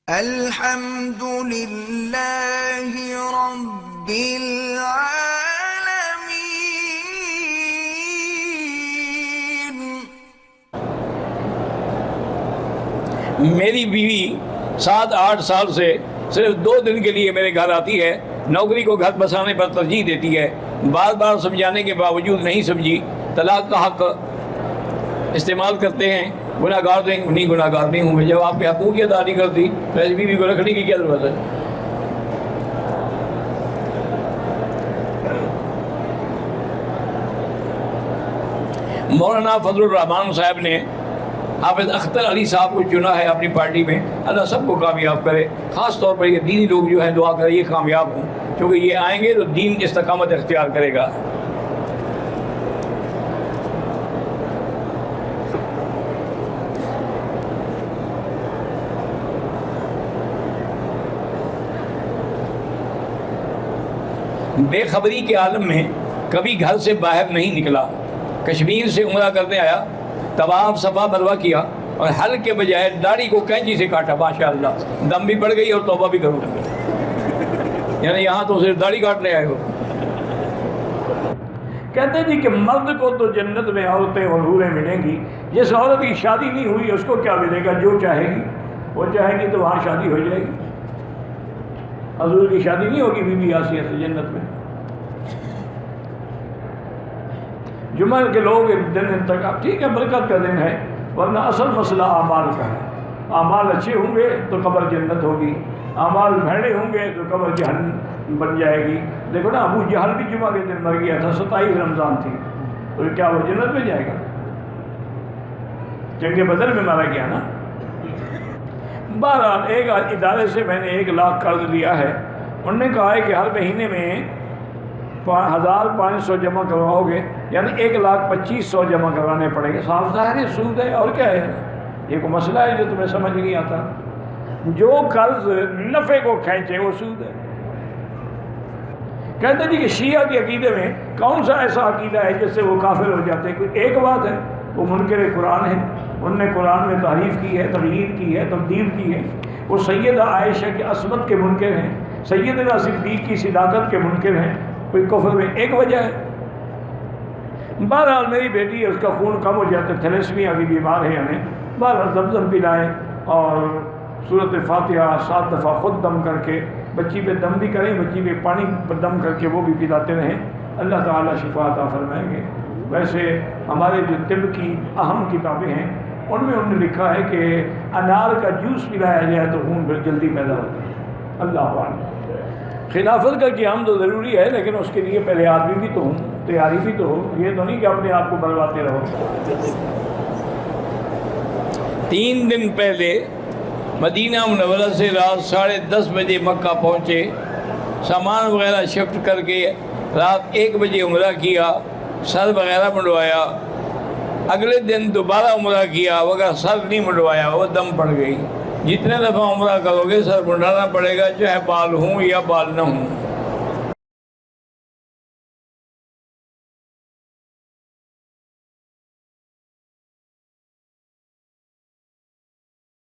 الحمد لله رب العالمين۔ میری بیوی 7-8 سال سے صرف 2 دن کے لیے میرے گھر آتی ہے، نوکری کو گھر بسانے پر ترجیح دیتی ہے، بار بار سمجھانے کے باوجود نہیں سمجھی، طلاق کا حق استعمال کرتے ہیں، گناہ گار نہیں گناہ گار نہیں ہوں گے۔ جب آپ کے حقوق کی ادا نہیں کرتی تو ایسی بیوی کو رکھنے کی کیا ضرورت ہے؟ مولانا فضل الرحمان صاحب نے حافظ اختر علی صاحب کو چنا ہے اپنی پارٹی میں۔ اللہ سب کو کامیاب کرے، خاص طور پر یہ دینی لوگ جو ہیں دعا کریں یہ کامیاب ہوں، کیونکہ یہ آئیں گے تو دین استقامت اختیار کرے گا۔ بے خبری کے عالم میں کبھی گھر سے باہر نہیں نکلا، کشمیر سے عمرہ کرنے آیا، طواف صفا مروا کیا اور حلق کے بجائے داڑھی کو کینچی سے کاٹا، ماشاءاللہ دم بھی پڑ گئی اور توبہ بھی کروں گا۔ یعنی یہاں تو صرف داڑھی کاٹنے آئے ہو۔ کہتے جی کہ مرد کو تو جنت میں عورتیں اور حوریں ملیں گی، جس عورت کی شادی نہیں ہوئی اس کو کیا ملے گا؟ جو چاہے گی وہ چاہے گی تو وہاں شادی ہو جائے گی۔ حضور کی شادی نہیں ہوگی بی بی آسیہ سے جنت میں؟ جمعہ کے لوگ دن انتخاب ٹھیک ہے، برکت کا دن ہے، ورنہ اصل مسئلہ اعمال کا ہے۔ اعمال اچھے ہوں گے تو قبر جنت ہوگی، اعمال بھیڑے ہوں گے تو قبر جہنم بن جائے گی۔ دیکھو نا، ابو جہل بھی جمعہ کے دن مر گیا تھا، 27 رمضان تھی، تو کیا وہ جنت میں جائے گا؟ جنگ بدر میں مارا گیا نا۔ بہرحال ایک ادارے سے میں نے 1 لاکھ قرض لیا ہے، انہوں نے کہا ہے کہ ہر مہینے میں 1500 جمع کرواؤ گے، یعنی 1,25,000 جمع کروانے پڑیں گے۔ صاف ظاہر ہے سود ہے، اور کیا ہے؟ یہ کوئی مسئلہ ہے جو تمہیں سمجھ نہیں آتا؟ جو قرض نفع کو کھینچے وہ سود ہے۔ کہتے ہیں کہ شیعہ کے عقیدے میں کون سا ایسا عقیدہ ہے جس سے وہ کافر ہو جاتے ہیں؟ کوئی ایک بات ہے، وہ منکر قرآن ہے، انہوں نے قرآن میں تحریف کی ہے، تغییر کی ہے، تبدیل کی ہے۔ وہ سیدہ عائشہ کی عصمت کے منکر ہیں، سیدنا صدیق کی صداقت کے منکر ہیں۔ کوئی کفر میں ایک وجہ ہے؟ بہرحال میری بیٹی ہے، اس کا خون کم ہو جاتا ہے، تھیلیسیمیا بھی بیمار ہے ہمیں۔ بہرحال زمزم پلائیں اور سورۃ فاتحہ 7 دفعہ خود دم کر کے، بچی پہ دم بھی کریں، بچی پہ پانی پر دم کر کے وہ بھی پلاتے رہیں، اللہ تعالیٰ شفا عطا فرمائیں گے۔ ویسے ہمارے جو طب کی اہم کتابیں ہیں ان میں انہوں نے لکھا ہے کہ انار کا جوس پلایا جائے تو خون جلدی پیدا ہوتا ہے۔ اللہ اعلم۔ خلافت کا قیام تو ضروری ہے، لیکن اس کے لیے پہلے آدمی بھی تو ہوں، تیاری بھی تو ہو، یہ تو نہیں کہ اپنے آپ کو برواتے رہو۔ 3 دن پہلے مدینہ منورہ سے رات 10:30 بجے مکہ پہنچے، سامان وغیرہ شفٹ کر کے رات 1 بجے عمرہ کیا، سر وغیرہ منڈوایا، اگلے دن دوبارہ عمرہ کیا، مگر سر نہیں منڈوایا، وہ دم پڑ گئی۔ جتنے دفعہ عمرہ کرو گے سر منڈانا پڑے گا، چاہے بال ہوں یا بال نہ ہوں۔